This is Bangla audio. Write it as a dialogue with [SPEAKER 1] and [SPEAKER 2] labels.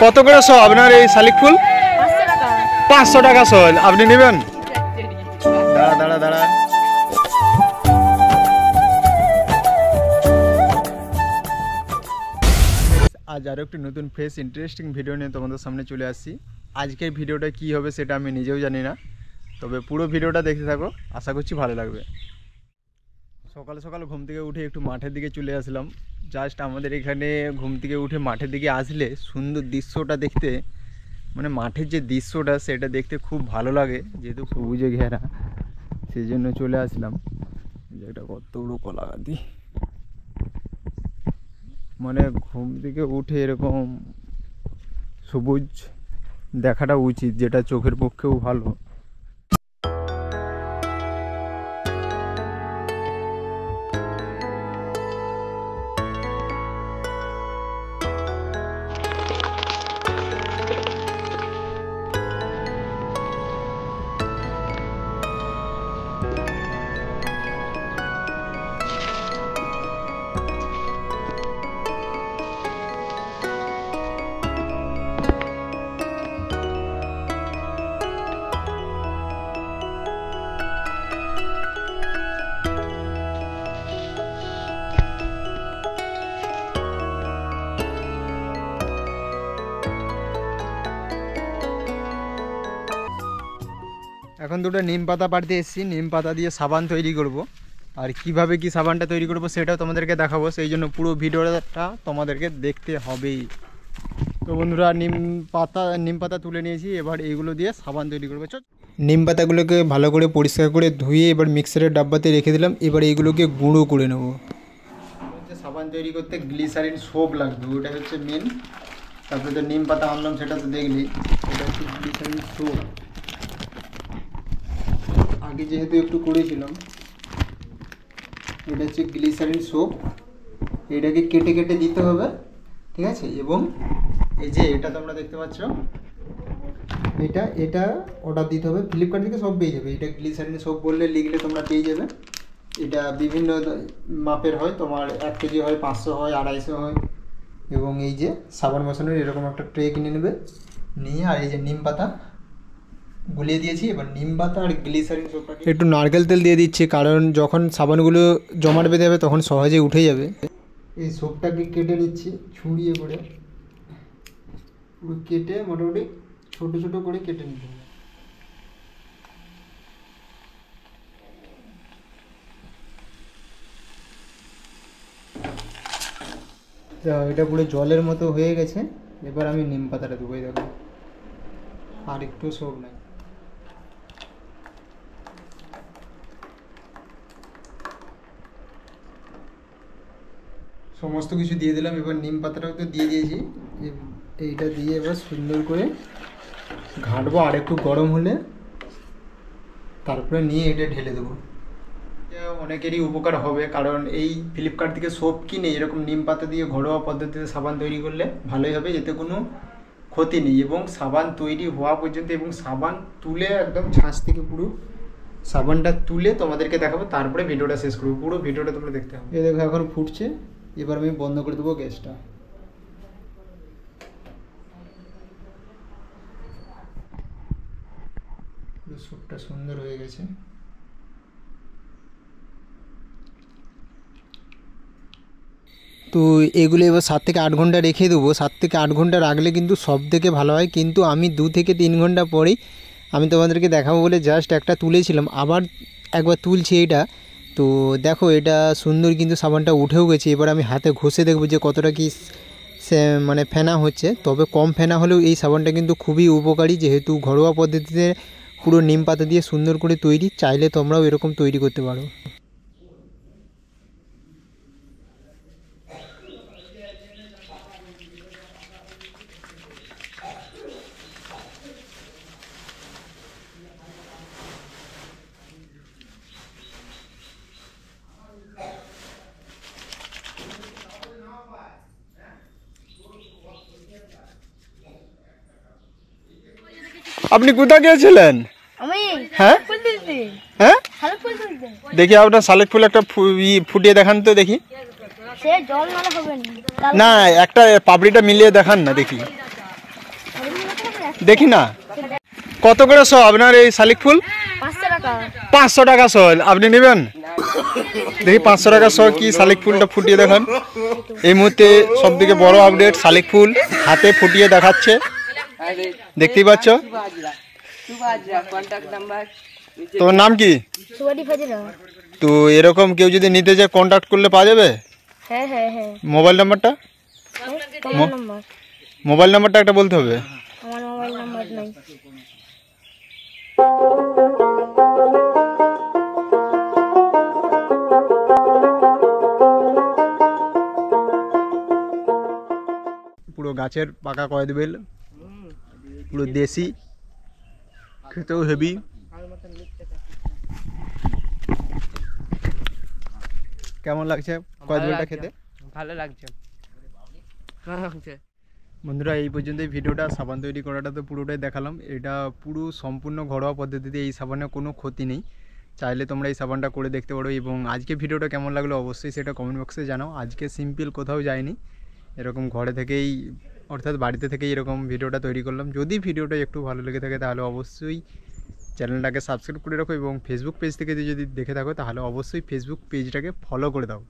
[SPEAKER 1] কত করে শো আপনার এই শালিক ফুল? 500 টাকা শো। আপনি নেবেন? দাঁড়া দাঁড়া দাঁড়া। আজ আরও একটি নতুন ফ্রেশ ইন্টারেস্টিং ভিডিও নিয়ে তোমাদের সামনে চলে আসছি। আজকের ভিডিওটা কি হবে সেটা আমি নিজেও জানি না, তবে পুরো ভিডিওটা দেখতে থাকো, আশা করছি ভালো লাগবে। সকাল সকাল ঘুম থেকে উঠে একটু মাঠের দিকে চলে আসলাম। জাস্ট আমাদের এখানে ঘুম থেকে উঠে মাঠের দিকে আসলে সুন্দর দৃশ্যটা দেখতে, মানে মাঠের যে দৃশ্যটা সেটা দেখতে খুব ভালো লাগে, যেহেতু সবুজে ঘেরা, সেই জন্য চলে আসলাম। এটা কত বড় কলা গাদি, মানে ঘুম থেকে উঠে এরকম সবুজ দেখাটা উচিত, যেটা চোখের পক্ষেও ভালো। এখন দুটো নিম পাতা পাড়তে এসেছি, নিম পাতা দিয়ে সাবান তৈরি করব। আর কিভাবে কি সাবানটা তৈরি করব সেটাও তোমাদেরকে দেখাবো, সেই জন্য পুরো ভিডিওটা তোমাদেরকে দেখতে হবেই। তো বন্ধুরা, নিম পাতা তুলে নিয়েছি, এবার এইগুলো দিয়ে সাবান তৈরি করবো। নিম পাতাগুলোকে ভালো করে পরিষ্কার করে ধুয়ে এবার মিক্সারের ডাব্বাতে রেখে দিলাম। এবার এইগুলোকে গুঁড়ো করে নেব। সাবান তৈরি করতে গ্লিসারিন সোপ লাগবে, ওটা হচ্ছে মেন। তারপরে তো নিম পাতা আনলাম, সেটা তো দেখলি, এটা হচ্ছে গ্লিসারিন সোপ। আগে যেহেতু একটু করেছিলাম, এটা হচ্ছে গ্লিসারিন সোপ। এটাকে কেটে কেটে দিতে হবে, ঠিক আছে? এবং এই যে এটা তোমরা দেখতে পাচ্ছ, এটা অর্ডার দিতে হবে, ফ্লিপকার্ট থেকে সব পেয়ে যাবে। এটা গ্লিসারিন সোপ বললে লিখলে তোমরা পেয়ে যাবে। এটা বিভিন্ন মাপের হয়, তোমার 1 কেজি হয়, 500 হয়, 250 হয়। এবং এই যে সাবান বসানোর এরকম একটা ট্রে কিনে নেবে, নিয়ে আর এই যে নিম পাতা গুলিয়ে দিয়েছি। এবার নিম পাতা আর গ্লিসারিন সোপটাকে একটু নারকেল তেল দিয়ে দিচ্ছি, কারণ যখন সাবানগুলো জমাট বেঁধে যাবে তখন সহজে উঠে যাবে। এই সোপটাকে কেটে নিচ্ছি ছুঁড়িয়ে করে, পুরো কেটে মোটামুটি ছোট ছোট করে কেটে নিতে হবে। এটা পুরো জলের মতো হয়ে গেছে। এবার আমি নিম পাতাটা দেবো, দেখো আর একটু সোপ নাই। সমস্ত কিছু দিয়ে দিলাম, এবার নিম পাতাটাও তো দিয়ে দিয়েছি। এইটা দিয়ে এবার সুন্দর করে ঘাঁটবো, আর একটু গরম হলে তারপরে নিয়ে এটা ঢেলে দেবো। অনেকেরই উপকার হবে, কারণ এই ফ্লিপকার্ট থেকে সোপ কিনে এরকম নিম পাতা দিয়ে ঘরোয়া পদ্ধতিতে সাবান তৈরি করলে ভালোই হবে, এতে কোনো ক্ষতি নেই। এবং সাবান তৈরি হওয়া পর্যন্ত, এবং সাবান তুলে একদম ছাঁচ থেকে পুরো সাবানটা তুলে তোমাদেরকে দেখাবো, তারপরে ভিডিওটা শেষ করবো। পুরো ভিডিওটা তোমরা দেখতে হবে। এই দেখো এখন ফুটছে, এবার আমি বন্ধ করে দেবো গ্যাসটা। স্যুপটা সুন্দর হয়ে গেছে। তো এগুলো এবার 7 থেকে 8 ঘন্টা রেখে দেবো। 7 থেকে 8 ঘন্টা রাখলে কিন্তু সব থেকে ভালো হয়, কিন্তু আমি 2 থেকে 3 ঘন্টা পরেই আমি তোমাদেরকে দেখাবো বলে জাস্ট একটা তুলেছিলাম, আবার একবার তুলছি এইটা। তো দেখো এটা সুন্দর কিন্তু সাবানটা উঠেও গেছে। এবার আমি হাতে ঘষে দেখবো যে কতটা কি মানে ফেনা হচ্ছে। তবে কম ফেনা হলেও এই সাবানটা কিন্তু খুবই উপকারী, যেহেতু ঘরোয়া পদ্ধতিতে পুরো নিম পাতা দিয়ে সুন্দর করে তৈরি। চাইলে তোমরাও এরকম তৈরি করতে পারো। আপনি কোথায় গিয়েছিলেন? হ্যাঁ হ্যাঁ, দেখি আপনার শালিক ফুল একটা ফুটিয়ে দেখান তো দেখি। না, একটা পাপড়িটা মিলিয়ে দেখান না দেখি। দেখি না কত করে শো আপনার এই শালিক ফুল?
[SPEAKER 2] 500 টাকা।
[SPEAKER 1] 500 টাকা শো, আপনি নেবেন? দেখি 500 টাকা শো কি শালিক ফুলটা ফুটিয়ে দেখান। এই মুহূর্তে সব থেকে বড় আপডেট, শালিক ফুল হাতে ফুটিয়ে দেখাচ্ছে, দেখতেই পাচ্ছ। তোমার নাম কি?
[SPEAKER 2] সুবাদি ফাজিরা।
[SPEAKER 1] তো এরকম কেউ যদি নিতে চায় কন্ট্যাক্ট করলে পাওয়া যাবে?
[SPEAKER 2] হ্যাঁ হ্যাঁ হ্যাঁ।
[SPEAKER 1] মোবাইল নাম্বারটা?
[SPEAKER 2] তোমার নাম্বার?
[SPEAKER 1] মোবাইল নাম্বারটা একটা বলতে হবে।
[SPEAKER 2] আমার মোবাইল নাম্বার নাই।
[SPEAKER 1] পুরো গাছের পাকা কয়েদ বেল, পুরো দেশি, খেতেও হেভি। কেমন লাগছে কয়েদ বেলটা খেতে?
[SPEAKER 3] ভালো লাগছে।
[SPEAKER 1] বন্ধুরা এই পর্যন্ত এই ভিডিওটা, সাবান তৈরি করাটা তো পুরোটাই দেখালাম। এটা পুরো সম্পূর্ণ ঘরোয়া পদ্ধতিতে, এই সাবানের কোনো ক্ষতি নেই, চাইলে তোমরা এই সাবানটা করে দেখতে পারো। এবং আজকে ভিডিওটা কেমন লাগলো অবশ্যই সেটা কমেন্ট বক্সে জানাও। আজকে সিম্পল, কোথাও যায়নি, এরকম ঘরে থেকেই অর্থাৎ বাড়িতে থেকেই এরকম ভিডিওটা তৈরি করলাম। যদি ভিডিওটা একটু ভালো লেগে থাকে তাহলে অবশ্যই চ্যানেলটাকে সাবস্ক্রাইব করে রাখো, এবং ফেসবুক পেজ থেকে যদি দেখে থাকো তাহলে অবশ্যই ফেসবুক পেজটাকে ফলো করে দাও।